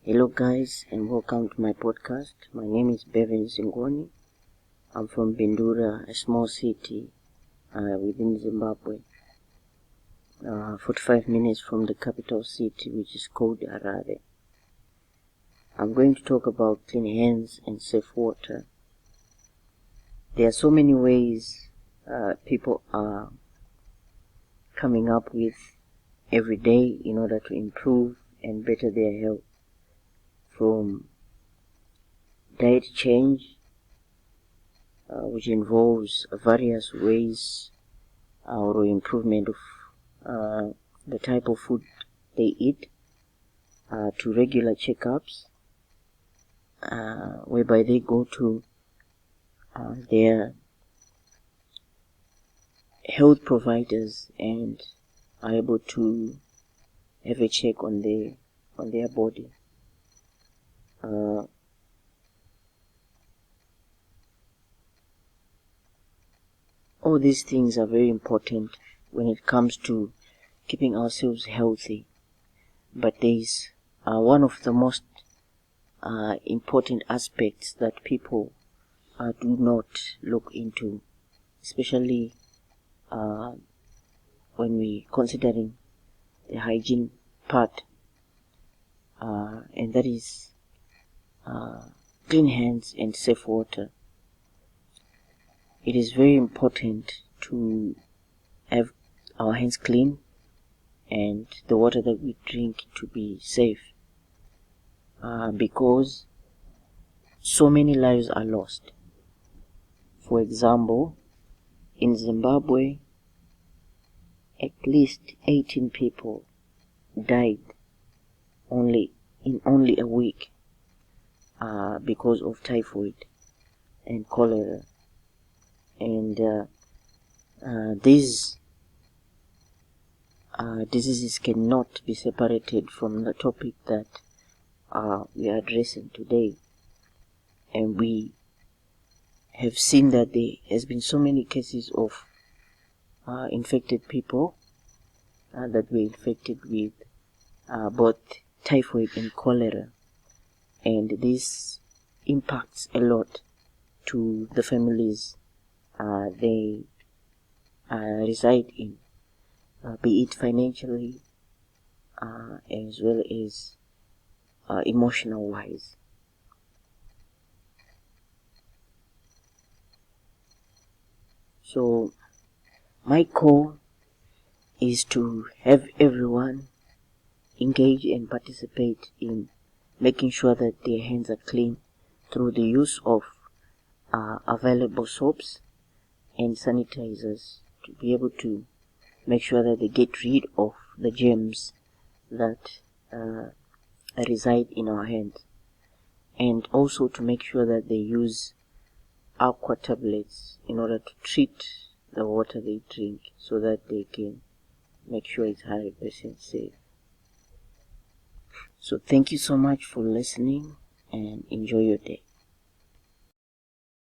Hello guys, and welcome to my podcast. My name is Bevan Zingoni. I'm from Bindura, a small city within Zimbabwe, 45 minutes from the capital city, which is called Harare. I'm going to talk about clean hands and safe water. There are so many ways people are coming up with every day in order to improve and better their health, from diet change, which involves various ways or improvement of the type of food they eat, to regular checkups, whereby they go to their health providers and are able to have a check on their body. All these things are very important when it comes to keeping ourselves healthy, but there is one of the most important aspects that people do not look into, especially when we considering the hygiene part, and that is clean hands and safe water. It is very important to have our hands clean and the water that we drink to be safe, because so many lives are lost. For example, in Zimbabwe, at least 18 people died in only a week because of typhoid and cholera. And these diseases cannot be separated from the topic that we are addressing today. And we have seen that there has been so many cases of infected people that were infected with both typhoid and cholera, and this impacts a lot to the families they reside in, be it financially as well as emotional wise. So my call is to have everyone engage and participate in making sure that their hands are clean through the use of available soaps and sanitizers, to be able to make sure that they get rid of the germs that reside in our hands, and also to make sure that they use aqua tablets in order to treat the water they drink, so that they can make sure it's 100% safe. So thank you so much for listening, and enjoy your day.